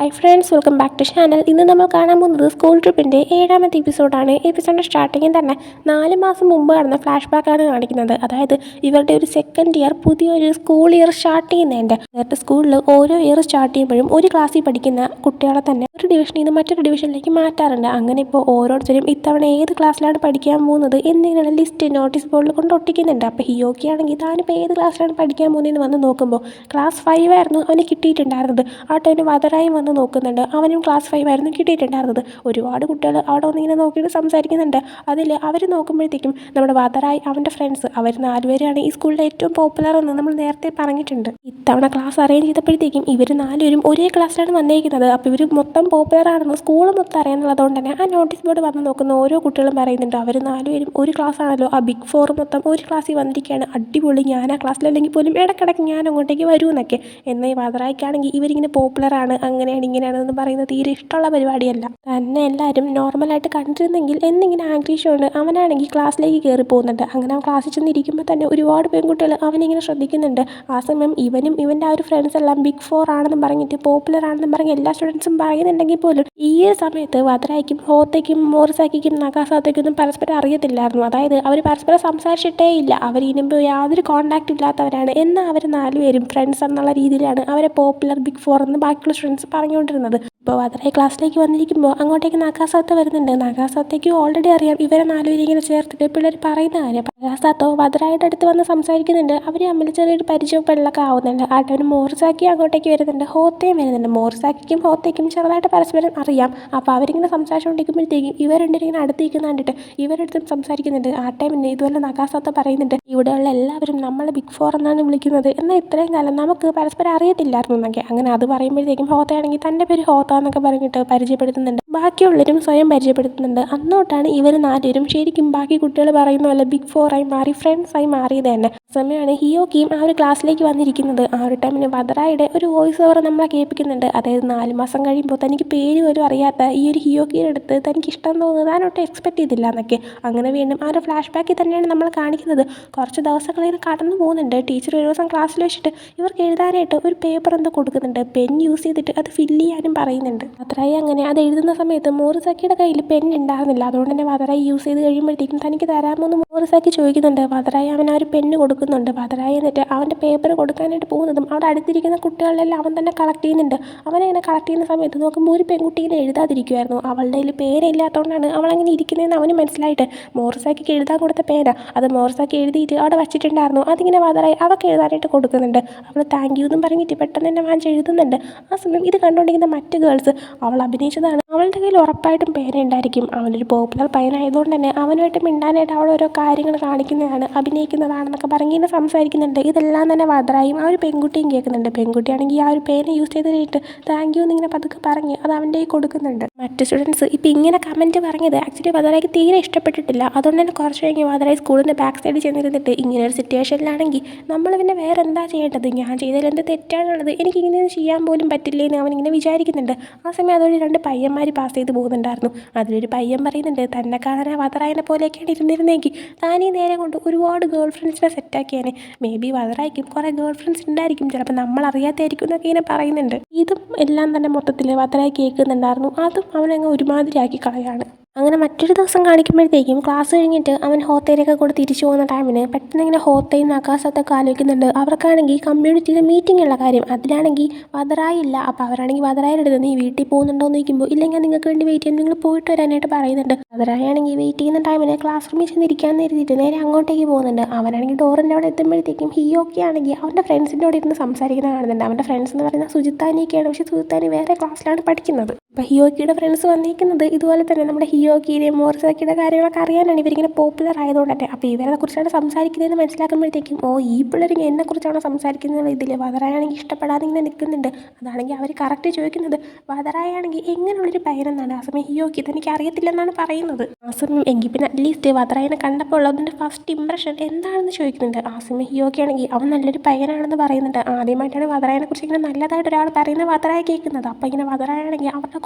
High friends, welcome back to channel. ഇന്ന് നമ്മൾ കാണാൻ പോകുന്നത് സ്കൂൾ ട്രിപ്പിൻ്റെ 7ാമത്തെ എപ്പിസോഡാണ്. എപ്പിസോഡിൻ്റെ സ്റ്റാർട്ടിങ്ങിൽ തന്നെ 4 മാസം മുമ്പ് നടന്ന ഫ്ലാഷ് ബാക്കാണ് കാണിക്കുന്നത്. അതായത് ഇവരുടെ ഒരു സെക്കൻഡ് ഇയർ, പുതിയൊരു സ്കൂൾ ഇയർ സ്റ്റാർട്ട് ചെയ്യുന്നതിൻ്റെ. നേരത്തെ സ്കൂളിൽ ഓരോ ഇയർ സ്റ്റാർട്ട് ചെയ്യുമ്പോഴും ഒരു ക്ലാസ്സിൽ പഠിക്കുന്ന കുട്ടികളെ തന്നെ ഒരു ഡിവിഷനിൽ നിന്ന് മറ്റൊരു ഡിവിഷനിലേക്ക് മാറ്റാറുണ്ട്. അങ്ങനെ ഇപ്പോൾ ഓരോരുത്തരും ഇത്തവണ ഏത് ക്ലാസ്സിലാണ് പഠിക്കാൻ പോകുന്നത് എന്നിങ്ങനെയുള്ള ലിസ്റ്റ് നോട്ടീസ് ബോർഡിൽ കൊണ്ട് ഒട്ടിക്കുന്നുണ്ട്. അപ്പോൾ ഹിയോക്കി ആണെങ്കിൽ താനിപ്പോൾ ഏത് ക്ലാസ്സിലാണ് പഠിക്കാൻ പോകുന്നതെന്ന് വന്ന് നോക്കുമ്പോൾ ക്ലാസ് 5 ആയിരുന്നു അവന് കിട്ടിയിട്ടുണ്ടായിരുന്നത്. ആ ടൈമിന് വതറായും വന്ന് നോക്കുന്നുണ്ട്. അവനും ക്ലാസ് 5 ആയിരുന്നു കിട്ടിയിട്ടുണ്ടായിരുന്നത്. ഒരുപാട് കുട്ടികൾ അവിടെ ഒന്നിങ്ങനെ നോക്കിയിട്ട് സംസാരിക്കുന്നുണ്ട്. അതിൽ അവർ നോക്കുമ്പോഴത്തേക്കും നമ്മുടെ വതറായി അവൻ്റെ ഫ്രണ്ട്സ് അവർ 4 പേരാണ് ഈ സ്കൂളിലെ ഏറ്റവും പോപ്പുലർ എന്ന് നമ്മൾ നേരത്തെ പറഞ്ഞിട്ടുണ്ട്. ഇത്തവണ ക്ലാസ് അറേഞ്ച് ചെയ്തപ്പോഴത്തേക്കും ഇവർ 4 പേരും ഒരേ ക്ലാസ്സിലാണ് വന്നേക്കുന്നത്. അപ്പോൾ ഇവർ മൊത്തം പോപ്പുലർ ആണെന്ന് സ്കൂൾ മൊത്തം അറിയാമെന്നുള്ളതുകൊണ്ട് തന്നെ ആ നോട്ടീസ് ബോർഡ് വന്ന് നോക്കുന്ന ഓരോ കുട്ടികളും പറയുന്നുണ്ട് അവർ 4 പേരും ഒരു ക്ലാസ് ആണല്ലോ, ആ ബിഗ് 4 മൊത്തം ഒരു ക്ലാസ്സിൽ വന്നിരിക്കുകയാണ്, അടിപൊളി, ഞാൻ ആ ക്ലാസ്സിലല്ലെങ്കിൽ പോലും ഇടയ്ക്കിടയ്ക്ക് ഞാൻ അങ്ങോട്ടേക്ക് വരൂ എന്നൊക്കെ. എന്നാൽ ഈ വതറായിക്കാണെങ്കിൽ ഇവരിങ്ങനെ പോപ്പുലറാണ്, അങ്ങനെയാണ് ഇങ്ങനെയാണെന്ന് പറയുന്നത് തീരെ ഇഷ്ടമുള്ള പരിപാടിയല്ല. തന്നെ എല്ലാവരും നോർമലായിട്ട് കണ്ടിരുന്നെങ്കിൽ എന്നിങ്ങനെ ആഗ്രഹിച്ചുകൊണ്ട് അവനാണെങ്കിൽ ക്ലാസ്സിലേക്ക് കയറി പോകുന്നുണ്ട്. അങ്ങനെ അവൻ ക്ലാസ്സിൽ ചെന്നിരിക്കുമ്പോൾ തന്നെ ഒരുപാട് പെൺകുട്ടികൾ അവനിങ്ങനെ ശ്രദ്ധിക്കുന്നുണ്ട്. ആ സമയം ഇവനും ഇവൻ്റെ ആ ഒരു ഫ്രണ്ട്സ് എല്ലാം ബിഗ് 4 ആണെന്നും പറഞ്ഞിട്ട് പോപ്പുലർ ആണെന്നും പറഞ്ഞ് എല്ലാ സ്റ്റുഡൻസും പറയുന്നുണ്ടെങ്കിൽ പോലും ഈ ഒരു സമയത്ത് വതറായിക്കും ഹോത്തേക്കും മോറിസാക്കിക്കും നഗാസാത്തേക്കൊന്നും പരസ്പരം അറിയത്തില്ലായിരുന്നു. അതായത് അവർ പരസ്പരം സംസാരിച്ചിട്ടേ ഇല്ല, അവർ ഇതിനുമ്പോൾ യാതൊരു കോൺടാക്റ്റ് ഇല്ലാത്തവരാണ്. എന്നാൽ അവർ 4 പേരും ഫ്രണ്ട്സ് എന്നുള്ള രീതിയിലാണ് അവരെ പോപ്പുലർ ബിഗ് 4 എന്ന് ബാക്കിയുള്ള സ്റ്റുഡൻസ് പറഞ്ഞുകൊണ്ടിരുന്നത്. ഇപ്പോൾ വതറായി ക്ലാസ്സിലേക്ക് വന്നിരിക്കുമ്പോൾ അങ്ങോട്ടേക്ക് നഗാസാത്ത വരുന്നുണ്ട്. നഗാസാത്തേക്ക് ഓൾറെഡി അറിയാം ഇവരെ 4 പേരെ ഇങ്ങനെ ചേർത്തിട്ട് പിള്ളേർ പറയുന്ന കാര്യം. നഗാസാത്തോ വതറായിട്ട് അടുത്ത് വന്ന് സംസാരിക്കുന്നുണ്ട്. അവർ തമ്മിൽ ചെറിയൊരു പരിചയപ്പെടലൊക്കെ ആവുന്നുണ്ട്. ആ ടൈമിൽ മോറിസാക്കി അങ്ങോട്ടേക്ക് വരുന്നുണ്ട്, ഹോത്തയും വരുന്നുണ്ട്. മോറിസാക്കിക്കും ഹോത്തേക്കും ചെറുതായിട്ട് പരസ്പരം അറിയാം. അപ്പോൾ അവരിങ്ങനെ സംസാരിച്ചുകൊണ്ടിരിക്കുമ്പോഴത്തേക്കും ഇവർ രണ്ടിങ്ങനെ അടുത്തിരിക്കുന്ന കണ്ടിട്ട് ഇവരെടുത്തും സംസാരിക്കുന്നുണ്ട്. ആ ടൈമിൽ ഇതുപോലെ നഗാസാത്ത പറയുന്നുണ്ട് ഇവിടെയുള്ള എല്ലാവരും നമ്മളെ ബിഗ് 4 എന്നാണ് വിളിക്കുന്നത്, എന്നാൽ ഇത്രയും കാലം നമുക്ക് പരസ്പരം അറിയത്തില്ലായിരുന്നു എന്നൊക്കെ. അങ്ങനെ അത് പറയുമ്പോഴത്തേക്കും ഹോത്തയാണെങ്കിൽ തൻ്റെ പേര് ഹോത്ത എന്നൊക്കെ പറഞ്ഞിട്ട് പരിചയപ്പെടുത്തുന്നുണ്ട്. ബാക്കിയുള്ളവരും സ്വയം പരിചയപ്പെടുത്തുന്നുണ്ട്. അന്നോട്ടാണ് ഇവർ 4 പേരും ശരിക്കും ബാക്കി കുട്ടികൾ പറയുന്ന പോലെ ബിഗ് 4 ആയി മാറി ഫ്രണ്ട്സായി മാറിയത് തന്നെ. സമയമാണ് ഹിയോക്കിയും ആ ഒരു ക്ലാസ്സിലേക്ക് വന്നിരിക്കുന്നത്. ആ ഒരു ടൈമിന് വതറായുടെ ഒരു വോയിസ് ഓവർ നമ്മളെ കേൾപ്പിക്കുന്നുണ്ട്. അതായത് 4 മാസം കഴിയുമ്പോൾ തനിക്ക് പേര് പോലും അറിയാത്ത ഈ ഒരു ഹിയോക്കിയുടെ അടുത്ത് തനിക്ക് ഇഷ്ടം തോന്നുന്നത് താനൊട്ടും എക്സ്പെക്ട് ചെയ്തില്ല എന്നൊക്കെ. അങ്ങനെ വീണ്ടും ആ ഒരു ഫ്ലാഷ് ബാക്കിൽ തന്നെയാണ് നമ്മൾ കാണിക്കുന്നത്. കുറച്ച് ദിവസങ്ങളിങ്ങനെ കടന്നു പോകുന്നുണ്ട്. ടീച്ചർ ഒരു ദിവസം ക്ലാസ്സിൽ വെച്ചിട്ട് ഇവർക്ക് എഴുതാനായിട്ട് ഒരു പേപ്പർ എന്തോ കൊടുക്കുന്നുണ്ട്. പെൻ യൂസ് ചെയ്തിട്ട് അത് ഫില്ല് ചെയ്യാനും പറയുന്നുണ്ട്. വതറായി അങ്ങനെ അത് എഴുതുന്ന സമയത്ത് മോറിസാക്കിയുടെ കയ്യിൽ പെൻ ഉണ്ടായിരുന്നില്ല. അതുകൊണ്ട് തന്നെ വതറായി യൂസ് ചെയ്ത് കഴിയുമ്പോഴത്തേക്കും തനിക്ക് തരാമോ എന്ന് മോറിസാക്കി ചോദിക്കുന്നുണ്ട്. വതറായി അവൻ ആ ഒരു പെണ്ണ് കൊടുക്കുന്നുണ്ട്. വതറായി എന്നിട്ട് അവൻ്റെ പേപ്പർ കൊടുക്കാനായിട്ട് പോകുന്നതും അവിടെ അടുത്തിരിക്കുന്ന കുട്ടികളെല്ലാം അവൻ തന്നെ കളക്ട് ചെയ്യുന്നുണ്ട്. അവനങ്ങനെ കളക്ട് ചെയ്യുന്ന സമയത്ത് നോക്കുമ്പോൾ ഒരു പെൺകുട്ടി ഇങ്ങനെ എഴുതാതിരിക്കുമായിരുന്നു. അവളുടെ കയ്യിൽ പേരില്ലാത്തതുകൊണ്ടാണ് അവളങ്ങനെ ഇരിക്കുന്നതെന്ന് അവന് മനസ്സിലായിട്ട് മോറിസാക്കിക്ക് എഴുതാൻ കൊടുത്ത പേന അത് മോറിസാക്കി എഴുതിയിട്ട് അവിടെ വച്ചിട്ടുണ്ടായിരുന്നു. അതിങ്ങനെ വതറായി അവൾക്ക് എഴുതാനായിട്ട് കൊടുക്കുന്നുണ്ട്. അവൾ താങ്ക് യു എന്നും പറഞ്ഞിട്ട് പെട്ടെന്ന് തന്നെ വാങ്ങിച്ച് എഴുതുന്നുണ്ട്. ആ സമയം ഇത് കണ്ടുകൊണ്ടിരിക്കുന്ന മറ്റ് ഗേൾസ് അവൾ അഭിനയിച്ചതാണ്, അവളുടെ കയ്യിൽ ഉറപ്പായിട്ടും പേന ഉണ്ടായിരിക്കും, അവനൊരു പോപ്പുലർ പയ്യനായതുകൊണ്ട് തന്നെ അവനുമായിട്ട് മിണ്ടാനായിട്ട് അവൾ ഓരോ കാര്യങ്ങൾ കാണിക്കുന്നതാണ്, അഭിനയിക്കുന്നതാണെന്നൊക്കെ പറഞ്ഞിങ്ങനെ സംസാരിക്കുന്നുണ്ട്. ഇതെല്ലാം തന്നെ വതറായും ആ ഒരു പെൺകുട്ടിയും കേൾക്കുന്നുണ്ട്. പെൺകുട്ടിയാണെങ്കിൽ ആ ഒരു പേന യൂസ് ചെയ്ത് കഴിഞ്ഞിട്ട് താങ്ക് യു എന്നിങ്ങനെ പതുക്കെ പറഞ്ഞ് അത് അവൻ്റെ കയ്യിൽ കൊടുക്കുന്നുണ്ട്. മറ്റ് സ്റ്റുഡൻസ് ഇപ്പം ഇങ്ങനെ കമൻറ്റ് പറഞ്ഞത് ആക്ച്വലി വതറായിക്ക് തീരെ ഇഷ്ടപ്പെട്ടിട്ടില്ല. അതുകൊണ്ട് തന്നെ കുറച്ച് കഴിഞ്ഞ് വതറായി സ്കൂളിൻ്റെ ബാക്ക് സൈഡിൽ ചെന്നിരുന്നിട്ട് ഇങ്ങനെ ഒരു സിറ്റുവേഷനിലാണെങ്കിൽ നമ്മൾ പിന്നെ വേറെ എന്താ ചെയ്യേണ്ടത്, ഞാൻ ചെയ്തതിൽ എന്ത് തെറ്റാണുള്ളത്, എനിക്ക് ഇങ്ങനെയൊന്നും ചെയ്യാൻ പോലും പറ്റില്ലേ എന്ന് അവനിങ്ങനെ വിചാരിക്കുന്നുണ്ട്. ആ സമയം അതുവഴി 2 പയ്യന്മാർ പാസ് ചെയ്ത് പോകുന്നുണ്ടായിരുന്നു. അതിലൊരു പയ്യൻ പറയുന്നുണ്ട് തന്നെ കാണാൻ ആ വതറായിനെ പോലെയൊക്കെയാണ് ഇരുന്നിരുന്നെങ്കിൽ താനീ നേരം കൊണ്ട് ഒരുപാട് ഗേൾ ഫ്രണ്ട്സിനെ സെറ്റാക്കിയാനെ. മേ ബി വതറായിക്കും കുറേ ഗേൾ ഫ്രണ്ട്സ് ഉണ്ടായിരിക്കും, ചിലപ്പോൾ നമ്മൾ അറിയാത്തായിരിക്കും എന്നൊക്കെ ഇങ്ങനെ പറയുന്നുണ്ട്. ഇതും എല്ലാം തന്നെ മൊത്തത്തിൽ വതറായി കേൾക്കുന്നുണ്ടായിരുന്നു. അതും അവനങ്ങ് ഒരുമാതിരിയാക്കി കളയാണ്. അങ്ങനെ മറ്റൊരു ദിവസം കാണിക്കുമ്പോഴത്തേക്കും ക്ലാസ് കഴിഞ്ഞിട്ട് അവൻ ഹോത്തയിലൊക്കെ കൂടെ തിരിച്ചു പോകുന്ന ടൈമിന് പെട്ടെന്ന് ഇങ്ങനെ ഹോത്തയും നഗാസാത്തൊക്കെ ആലോചിക്കുന്നുണ്ട്. അവർക്കാണെങ്കിൽ കമ്മ്യൂണിറ്റിയിൽ മീറ്റിംഗ് ഉള്ള കാര്യം. അതിലാണെങ്കിൽ വതറായി ഇല്ല. അപ്പോൾ അവരാണെങ്കിൽ വതറായുടെ അടുത്ത് നീ വീട്ടിൽ പോകുന്നുണ്ടോ എന്ന് ചോദിക്കുമ്പോൾ ഇല്ലെങ്കിൽ നിങ്ങൾക്ക് വേണ്ടി വെയിറ്റ് ചെയ്യാൻ നിങ്ങൾ പോയിട്ട് വരാനായിട്ട് പറയുന്നുണ്ട്. വതറായി ആണെങ്കിൽ വെയിറ്റ് ചെയ്യുന്ന ടൈമിന് ക്ലാസ് റൂമിൽ ചെന്നിരിക്കാമെന്ന് എഴുതിയിട്ട് നേരെ അങ്ങോട്ടേക്ക് പോകുന്നുണ്ട്. അവനാണെങ്കിൽ ഡോറിൻ്റെ അവിടെ എത്തുമ്പോഴത്തേക്കും ഹിയോക്കി ആണെങ്കിൽ അവൻ്റെ ഫ്രണ്ട്സിൻ്റെ അവിടെ ഇരുന്ന് സംസാരിക്കുന്നത് കാണുന്നുണ്ട്. അവൻ്റെ ഫ്രണ്ട്സ് എന്ന് പറയുന്നത് സുജിത്താനിയൊക്കെയാണ്. പക്ഷേ സുജിത്താനി വേറെ ക്ലാസ്സിലാണ് പഠിക്കുന്നത്. അപ്പോൾ ഹിയോക്കിയുടെ ഫ്രണ്ട്സ് വന്നിരിക്കുന്നത് ഇതുപോലെ തന്നെ നമ്മുടെ ഹിയോക്കിയുടെയും മോറിസാക്കിയുടെ കാര്യങ്ങളൊക്കെ അറിയാനാണ്, ഇവരിങ്ങനെ പോപ്പുലർ ആയതുകൊണ്ട് തന്നെ. അപ്പോൾ ഇവരെ കുറിച്ചാണ് സംസാരിക്കുന്നതെന്ന് മനസ്സിലാക്കുമ്പോഴത്തേക്കും ഓ ഈ പിള്ളേർ എന്നെക്കുറിച്ചാണ് സംസാരിക്കുന്നത് ഇതിൽ. വതറായാണെങ്കിൽ ഇഷ്ടപ്പെടാതെ ഇങ്ങനെ നിൽക്കുന്നുണ്ട്. അതാണെങ്കിൽ അവർ കറക്റ്റ് ചോദിക്കുന്നത് വതറായാണെങ്കിൽ എങ്ങനെയുള്ളൊരു പയ്യനെന്നാണ്. ആ സമയം ഹിയോക്കി തനിക്ക് അറിയത്തില്ലെന്നാണ് പറയുന്നത്. ആ സമയം എങ്കിൽ പിന്നെ അറ്റ്ലീസ്റ്റ് വതറായനെ കണ്ടപ്പോൾ അതിൻ്റെ ഫസ്റ്റ് ഇംപ്രഷൻ എന്താണെന്ന് ചോദിക്കുന്നുണ്ട്. ആ സമയം ഹിയോക്കി ആണെങ്കിൽ അവൻ നല്ലൊരു പയ്യനാണെന്ന് പറയുന്നുണ്ട്. ആദ്യമായിട്ടാണ് വതറായനെ കുറിച്ച് ഇങ്ങനെ നല്ലതായിട്ട് ഒരാൾ പറയുന്നത് വതറായ കേൾക്കുന്നത്. അപ്പോൾ ഇങ്ങനെ വതറായാണെങ്കിൽ അവരുടെ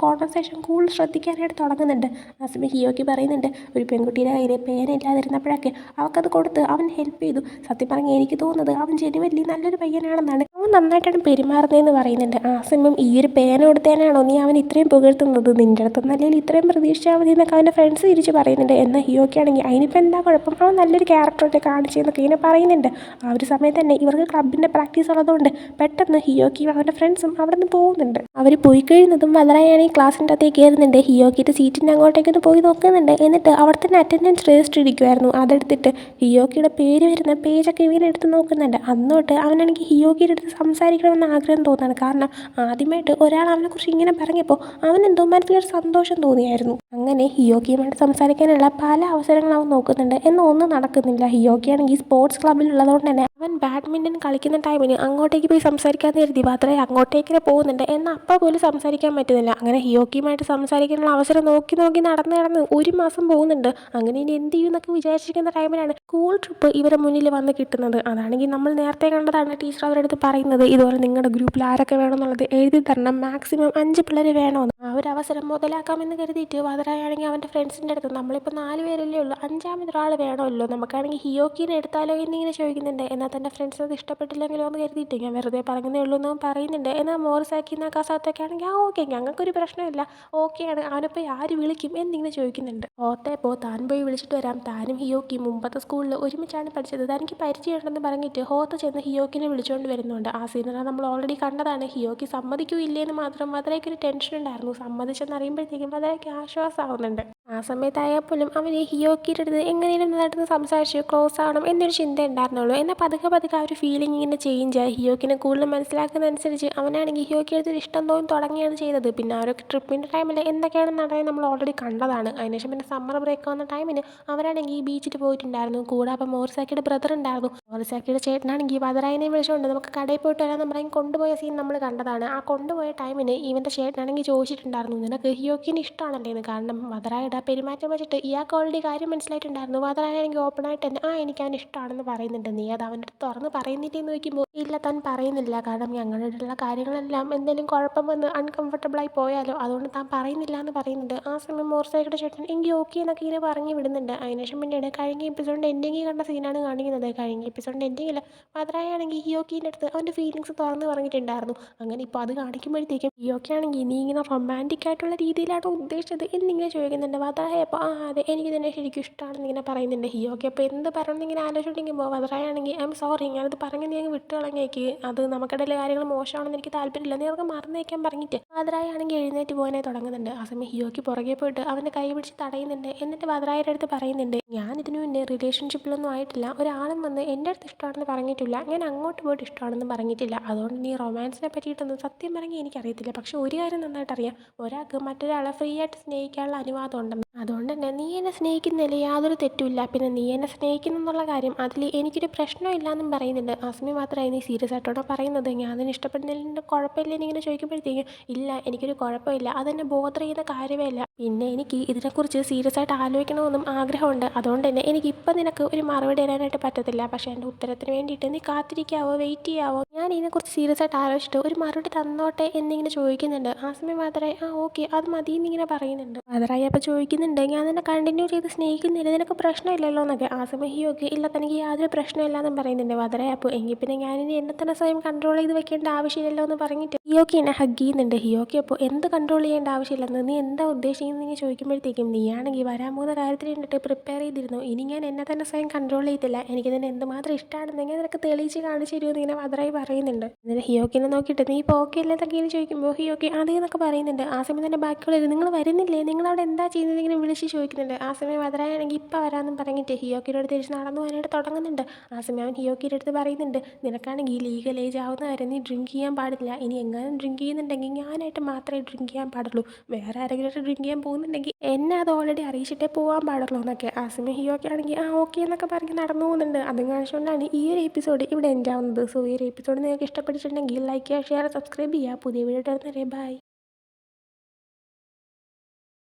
കോൺവെർസേഷൻ കൂടുതൽ ശ്രദ്ധിക്കാനായിട്ട് തുടങ്ങുന്നുണ്ട്. ആ സമയം ഹിയോക്കി പറയുന്നുണ്ട് ഒരു പെൺകുട്ടിയുടെ കയ്യിൽ പേനയില്ലാതിരുന്നപ്പോഴൊക്കെ അവൾക്കത് കൊടുത്ത് അവൻ ഹെൽപ്പ് ചെയ്തു. സത്യം പറഞ്ഞാൽ എനിക്ക് തോന്നുന്നത് അവൻ ജെനുവൻലി നല്ലൊരു പയ്യനാണെന്നാണ്. അവൻ നന്നായിട്ടാണ് പെരുമാറുന്നതെന്ന് പറയുന്നുണ്ട്. ആ സമയം ഈ ഒരു പേന കൊടുത്തേനാണോ നീ അവൻ ഇത്രയും പുകഴ്ത്തുന്നത്, നിൻ്റെ അടുത്തൊന്നും അല്ലെങ്കിൽ ഇത്രയും പ്രതീക്ഷിച്ചാൽ മതി എന്നൊക്കെ അവൻ്റെ ഫ്രണ്ട്സ് തിരിച്ച് പറയുന്നുണ്ട്. എന്നാൽ ഹിയോക്കി ആണെങ്കിൽ അതിനിപ്പോൾ എന്താ കുഴപ്പം, അവൻ നല്ലൊരു ക്യാരക്ടറൊക്കെ കാണിച്ചെന്നൊക്കെ ഇങ്ങനെ പറയുന്നുണ്ട്. ആ ഒരു സമയത്ത് തന്നെ ഇവർക്ക് ക്ലബിൻ്റെ പ്രാക്ടീസ് ഉള്ളതുകൊണ്ട് പെട്ടെന്ന് ഹിയോക്കിയും അവൻ്റെ ഫ്രണ്ട്സും അവിടെ നിന്ന് പോകുന്നുണ്ട്. അവർ പോയി കഴിയുന്നതും വലറായാണെങ്കിൽ ക്ലാസ്സിൻ്റെ അകത്തേക്ക് കയറുന്നുണ്ട്. ഹിയോക്കിയുടെ സീറ്റിൻ്റെ അങ്ങോട്ടേക്കൊന്ന് പോയി നോക്കുന്നുണ്ട്. എന്നിട്ട് അവിടെ തന്നെ അറ്റൻഡൻസ് രജിസ്റ്റർ ഇരിക്കുമായിരുന്നു. അതെടുത്തിട്ട് ഹിയോക്കിയുടെ പേര് വരുന്ന പേജൊക്കെ ഇങ്ങനെ എടുത്ത് നോക്കുന്നുണ്ട്. അന്നോട്ട് അവനാണെങ്കിൽ ഹിയോക്കിയുടെ അടുത്ത് സംസാരിക്കണമെന്ന് ആഗ്രഹം തോന്നുകയാണ്. കാരണം ആദ്യമായിട്ട് ഒരാൾ അവനെക്കുറിച്ച് ഇങ്ങനെ പറഞ്ഞപ്പോൾ അവനെന്തോ മനസ്സിലൊരു സന്തോഷം തോന്നിയായിരുന്നു. അങ്ങനെ ഹിയോക്കിയുമായിട്ട് സംസാരിക്കാനുള്ള പല അവസരങ്ങൾ അവൻ നോക്കുന്നുണ്ട്. എന്നാൽ ഒന്നും നടക്കുന്നില്ല. ഹിയോക്കിയാണെങ്കിൽ സ്പോർട്സ് ക്ലബ്ബിലുള്ളതുകൊണ്ട് തന്നെ അവൻ ബാഡ്മിൻ്റൺ കളിക്കുന്ന ടൈമിന് അങ്ങോട്ടേക്ക് പോയി സംസാരിക്കാമെന്ന് കരുതി മാത്രമേ അങ്ങോട്ടേക്ക് പോകുന്നുണ്ട്. എന്നാൽ അപ്പം പോലും സംസാരിക്കാൻ പറ്റുന്നില്ല. അങ്ങനെ ഹിയോക്കിയുമായിട്ട് സംസാരിക്കാനുള്ള അവസരം നോക്കി നോക്കി നടന്ന് ഒരു മാസം പോകുന്നുണ്ട്. അങ്ങനെ ഇനി എന്ത് ചെയ്യും എന്നൊക്കെ വിചാരിച്ചിരിക്കുന്ന ടൈമിലാണ് സ്കൂൾ ട്രിപ്പ് ഇവരെ മുന്നിൽ വന്ന് കിട്ടുന്നത്. അതാണെങ്കിൽ നമ്മൾ നേരത്തെ കണ്ടതാണ്. ടീച്ചർ അവരുടെ അടുത്ത് പറയുന്നത് ഇതുപോലെ നിങ്ങളുടെ ഗ്രൂപ്പിൽ ആരൊക്കെ വേണമെന്നുള്ളത് എഴുതി തരണം, മാക്സിമം 5 പിള്ളേർ വേണമെന്ന്. ആ ഒരു അവസരം മുതലാക്കാമെന്ന് കരുതിയിട്ട് വധരായാണെങ്കിൽ അവൻ്റെ ഫ്രണ്ട്സിൻ്റെ അടുത്ത് നമ്മളിപ്പോൾ 4 പേരല്ലേ ഉള്ളൂ, 5ാമതൊരാൾ വേണമല്ലോ, നമുക്കാണെങ്കിൽ ഹിയോക്കിനെ എടുത്താലോ എന്നിങ്ങനെ ചോദിക്കുന്നുണ്ട്. എന്നാൽ തൻ്റെ ഫ്രണ്ട്സ് അത് ഇഷ്ടപ്പെട്ടില്ലെങ്കിലോ എന്ന് കരുതിയിട്ട് ഞാൻ വെറുതെ പറഞ്ഞതേ ഉള്ളൂ എന്ന് പറയുന്നുണ്ട്. എന്നാൽ മോറിസാക്കി എന്ന കസാത്തൊക്കെ ആണെങ്കിൽ ഓക്കെ ഞങ്ങൾക്കൊരു പ്രശ്നമില്ല, ഓക്കെയാണ്, അവനിപ്പോൾ ആര് വിളിക്കും എന്നിങ്ങനെ ചോദിക്കുന്നുണ്ട്. ഓത്തേപ്പോൾ താൻ പോയി വിളിച്ചിട്ട് വരാം, താനും ഹിയോക്കി മുമ്പത്തെ സ്കൂളിൽ ഒരുമിച്ചാണ് പഠിച്ചത്, തനിക്ക് പരിചയമുണ്ടെന്ന് പറഞ്ഞിട്ട് ഹോത്ത ചെന്ന് ഹിയോക്കിനെ വിളിച്ചുകൊണ്ട് വരുന്നുണ്ട്. ആ സീനറി നമ്മൾ ഓൾറെഡി കണ്ടതാണ്. ഹിയോക്കി സമ്മതിക്കൂ ഇല്ലേന്ന് മാത്രം മധുരയ്ക്കൊരു ടെൻഷൻ ഉണ്ടായിരുന്നു. സമ്മതിച്ചെന്നറിയുമ്പോഴത്തേക്കും മധുരയ്ക്ക് ആശ്വാസമാവുന്നുണ്ട്. ആ സമയത്തായാൽ പോലും അവന് ഹിയോക്കിയുടെ അടുത്ത് എങ്ങനെയും നന്നായിട്ട് സംസാരിച്ച് ക്ലോസ് ആവണം എന്നൊരു ചിന്ത ഉണ്ടായിരുന്നുള്ളൂ. എന്നാൽ പതുക്കെ ആ ഒരു ഫീലിംഗ് ഇങ്ങനെ ചേഞ്ച് ആയി. ഹിയോക്കിനെ കൂടുതൽ മനസ്സിലാക്കുന്നതനുസരിച്ച് അവനാണെങ്കിൽ ഹിയോക്കിയുടെ ഇഷ്ടം തോന്നി തുടങ്ങിയാണ് ചെയ്തത്. പിന്നെ ആ ഒരു ട്രിപ്പിൻ്റെ ടൈമിൽ എന്തൊക്കെയാണ് നടന്നത് നമ്മൾ ഓൾറെഡി കണ്ടതാണ്. അതിനുശേഷം പിന്നെ സമ്മർ ബ്രേക്ക് വന്ന ടൈമിന് അവരാണെങ്കിൽ ഈ ബീച്ചിൽ പോയിട്ടുണ്ടായിരുന്നു. കൂടെ അപ്പം മോറിസാക്കിയുടെ ബ്രദർ ഉണ്ടായിരുന്നു. മോറിസാക്കിയുടെ ചേട്ടനാണെങ്കിൽ വധരായനെ വിളിച്ചുകൊണ്ട് നമുക്ക് കടയിൽ പോയിട്ട് വരാമെന്ന് പറഞ്ഞ് കൊണ്ടുപോയ സീൻ നമ്മൾ കണ്ടതാണ്. ആ കൊണ്ടുപോയ ടൈമിന് ഇവൻ്റെ ചേട്ടനാണെങ്കിൽ ചോദിച്ചിട്ടുണ്ടായിരുന്നു നിനക്ക് ഹിയോക്കിനെ ഇഷ്ടമാണല്ലേ എന്ന്. കാരണം വധരായുടെ പെരുമാറ്റം വെച്ചിട്ട് ഇയാൾക്ക് ഓൾറെഡി കാര്യം മനസ്സിലായിട്ടുണ്ടായിരുന്നു. വധരായാണെങ്കിൽ ഓപ്പണായിട്ട് തന്നെ എനിക്ക് അവൻ ഇഷ്ടമാണെന്ന് പറയുന്നുണ്ട്. നീ അത് അവൻ്റെ അടുത്ത് തുറന്ന് പറയുന്നില്ലേന്ന് ചോദിക്കുമ്പോൾ ഇല്ല താൻ പറയുന്നില്ല, കാരണം ഞങ്ങളുടെ കാര്യങ്ങളെല്ലാം എന്തെങ്കിലും കുഴപ്പം വന്ന് അൺകംഫർട്ടബിളായി പോയാലോ അതുകൊണ്ട് താൻ പറയുന്നില്ല എന്ന് പറയുന്നുണ്ട്. ആ സമയം മോറിസാക്കിയുടെ ചേട്ടൻ എങ്കിൽ ഓക്കെ എന്നൊക്കെ ഇങ്ങനെ പറഞ്ഞു വിടുന്നുണ്ട്. അതിനുശേഷം പിന്നീട് കഴിഞ്ഞ എപ്പിസോഡിൻ്റെ എൻഡിങ്ങിൽ കണ്ട സീനാണ് കാണിക്കുന്നത്. കഴിഞ്ഞ എപ്പിസോഡിൻ്റെ എൻഡിങ്ങിൽ വധരായാണെങ്കിൽ ഹിയോക്കിൻ്റെ അടുത്ത് അവൻ്റെ ഫീലിങ്സ് തുറന്ന് പറഞ്ഞിട്ടുണ്ടായിരുന്നു. അങ്ങനെ ഇപ്പോൾ അത് കാണിക്കുമ്പോഴത്തേക്കും ഹിയോക്കി ആണെങ്കിൽ നീ ഇങ്ങനെ റൊമാൻറ്റിക് ആയിട്ടുള്ള രീതിയിലാണ് ഉദ്ദേശിച്ചത് എന്നിങ്ങനെ ചോദിക്കുന്നുണ്ട്. വധരായപ്പോൾ അതെ എനിക്ക് തന്നെ ശരിക്കും ഇഷ്ടമാണെന്ന് ഇങ്ങനെ പറയുന്നുണ്ട്. ഹിയോക്കി അപ്പോൾ എന്ത് പറയണമെന്ന് ഇങ്ങനെ ആലോചിച്ചിട്ടുണ്ടെങ്കിൽ വധരായാണെങ്കിൽ ഐ എം സോറി ഞാനത് പറഞ്ഞ് നീ അങ്ങ് വിട്ട് കളഞ്ഞേക്ക്, അത് നമുക്കിടയിലെ കാര്യങ്ങൾ മോശമാണെന്ന് എനിക്ക് താല്പര്യമില്ല, നീ അതൊക്കെ മറന്നേക്കാൻ പറഞ്ഞിട്ട് വധരായാണെങ്കിൽ എഴുന്നേറ്റ് പോകാനായി തുടങ്ങുന്നുണ്ട്. ആ സമയം ഹിയോക്കി പുറകെ പോയിട്ട് അവൻ്റെ കൈ പിടിച്ച് തടയുന്നുണ്ട്. എന്നിട്ട് വധരായരുടെ അടുത്ത് പറയുന്നുണ്ട് ഞാൻ ഇതിനു മുന്നേ റിലേഷൻഷിപ്പിലൊന്നും ആയിട്ടില്ല, ഒരാളും വന്ന് എൻ്റെ അടുത്ത് ഇഷ്ടമാണെന്ന് പറഞ്ഞിട്ടില്ല, ഞാൻ അങ്ങോട്ട് പോയിട്ട് ഇഷ്ടമാണെന്ന് പറഞ്ഞിട്ടില്ല, അതുകൊണ്ട് നീ റൊമാൻസിനെ പറ്റിയിട്ടൊന്നും സത്യം പറഞ്ഞാൽ എനിക്കറിയത്തില്ല. പക്ഷെ ഒരു കാര്യം നന്നായിട്ട് അറിയാം, ഒരാൾക്ക് മറ്റൊരാളെ ഫ്രീ ആയിട്ട് സ്നേഹിക്കാനുള്ള അനുവാദം ഉണ്ടെന്ന്. അതുകൊണ്ട് തന്നെ നീ എന്നെ സ്നേഹിക്കുന്നതിൽ യാതൊരു തെറ്റുമില്ല, പിന്നെ നീ എന്നെ സ്നേഹിക്കുന്നെന്നുള്ള കാര്യം അതിൽ എനിക്കൊരു പ്രശ്നമില്ല എന്നും പറയുന്നുണ്ട്. ആ സമയം മാത്രമായി നീ സീരിയസ് ആയിട്ടാണോ പറയുന്നത്, ഞാൻ അതിന് ഇഷ്ടപ്പെടുന്നതിൽ കുഴപ്പമില്ല എന്നിങ്ങനെ ചോദിക്കുമ്പോഴത്തേക്കും ഇല്ല എനിക്കൊരു കുഴപ്പമില്ല, അതെന്നെ ബോധർ ചെയ്യുന്ന കാര്യമേ അല്ല, പിന്നെ എനിക്ക് ഇതിനെക്കുറിച്ച് സീരിയസ് ആയിട്ട് ആലോചിക്കണമെന്നും ആഗ്രഹമുണ്ട്, അതുകൊണ്ട് തന്നെ എനിക്കിപ്പം നിനക്ക് ഒരു മറുപടി തരാനായിട്ട് പറ്റത്തില്ല, പക്ഷേ എൻ്റെ ഉത്തരത്തിന് വേണ്ടിയിട്ട് നീ കാത്തിരിക്കാവോ, വെയിറ്റ് ചെയ്യാവോ, ഞാൻ ഇതിനെക്കുറിച്ച് സീരിയസ് ആയിട്ട് ആലോചിച്ചിട്ട് ഒരു മറുപടി തന്നോട്ടെ എന്നിങ്ങനെ ചോദിക്കുന്നുണ്ട്. ആ സമയം മാത്രമേ ഓക്കെ അത് മതി എന്നിങ്ങനെ പറയുന്നുണ്ട്. മാത്രമായി അപ്പോൾ ചോദിക്കുന്നുണ്ട് ഞാൻ നിന്നെ കണ്ടിന്യൂ ചെയ്ത് സ്നേഹിക്കുന്നില്ല, നിനക്ക് പ്രശ്നമില്ലല്ലോ എന്നൊക്കെ. ആ സമയം ഹിയോക്കി ഇല്ല തനിക്ക് യാതൊരു പ്രശ്നമില്ല എന്നും പറയുന്നുണ്ട്. മാത്രമായി അപ്പോൾ എങ്കിൽ പിന്നെ ഞാനിനി എന്നെ തന്നെ സ്വയം കൺട്രോൾ ചെയ്ത് വെക്കേണ്ട ആവശ്യമില്ലല്ലോ എന്ന് പറഞ്ഞിട്ട് ഹിയോക്കി എന്നെ ഹഗ് ചെയ്യുന്നുണ്ട്. ഹിയോക്കി അപ്പോൾ എന്ത് കൺട്രോൾ ചെയ്യേണ്ട ആവശ്യമില്ലെന്ന് നീ എന്താ ഉദ്ദേശിക്കുന്നത് ചോദിക്കുമ്പോഴത്തേക്കും നീയാണെങ്കിൽ വരാൻ പോകുന്ന കാര്യത്തിന് വേണ്ടിയിട്ട് പ്രിപ്പയർ ചെയ്തിരുന്നു, ഇനി ഞാൻ എന്നെ തന്നെ സ്വയം കൺട്രോൾ ചെയ്തില്ല, എനിക്ക് തന്നെ എന്തുമാത്രം ഇഷ്ടമാണെന്നെങ്കിൽ നിനക്ക് തെളിയിച്ച് കാണിച്ചു തരുമെന്ന് ഇങ്ങനെ വധരായി പറയുന്നുണ്ട്. എന്നിട്ട് ഹിയോക്കിനെ നോക്കിയിട്ട് നീ ഇപ്പോൾ ഓക്കെ അല്ലേ എന്നൊക്കെ ചോദിക്കുമ്പോൾ ഹിയോക്കി അതേന്നൊക്കെ പറയുന്നുണ്ട്. ആ സമയം തന്നെ ബാക്കിയുള്ളത് നിങ്ങൾ വരുന്നില്ലേ, നിങ്ങളവിടെ എന്താ ചെയ്യുന്നത് ഇങ്ങനെ വിളിച്ച് ചോദിക്കുന്നുണ്ട്. ആ സമയം വധരായാണെങ്കിൽ ഇപ്പം വരാമെന്നും പറഞ്ഞിട്ട് ഹിയോക്കിയുടെ അടുത്ത് തിരിച്ച് നടന്നു പോകാനായിട്ട് തുടങ്ങുന്നുണ്ട്. ആ സമയം അവൻ ഹിയോക്കിയുടെ അടുത്ത് പറയുന്നുണ്ട് നിനക്കാണെങ്കിൽ ലീഗൽ ഏജ് ആവുന്ന വരെ നീ ഡ്രിങ്ക് ചെയ്യാൻ പാടില്ല, ഇനി എങ്ങാനും ഡ്രിങ്ക് ചെയ്യുന്നുണ്ടെങ്കിൽ ഞാനായിട്ട് മാത്രമേ ഡ്രിങ്ക് ചെയ്യാൻ പാടുള്ളൂ, വേറെ ആരെങ്കിലും ഡ്രിങ്ക് ചെയ്യാൻ പോകുന്നുണ്ടെങ്കിൽ എന്നെ അത് ഓൾറെഡി അറിയിച്ചിട്ടേ പോകാൻ പാടുള്ളൂ എന്നൊക്കെ. ആ സമയം ഹിയോക്കി ആണെങ്കിൽ ഓക്കെ എന്നൊക്കെ പറഞ്ഞ് നടന്നു പോകുന്നുണ്ട്. അതും കാണിച്ചുകൊണ്ടാണ് ഈ ഒരു എപ്പിസോഡ് ഇവിടെ എൻഡ് ആവുന്നത്. സോ ഈ ഒരു എപ്പിസോഡ് നിങ്ങൾക്ക് ഇഷ്ടപ്പെട്ടിട്ടുണ്ടെങ്കിൽ ലൈക്ക് ചെയ്യുക, ഷെയർ, സബ്സ്ക്രൈബ് ചെയ്യുക. പുതിയ വീഡിയോ ഇടുന്നവരെ ബൈ.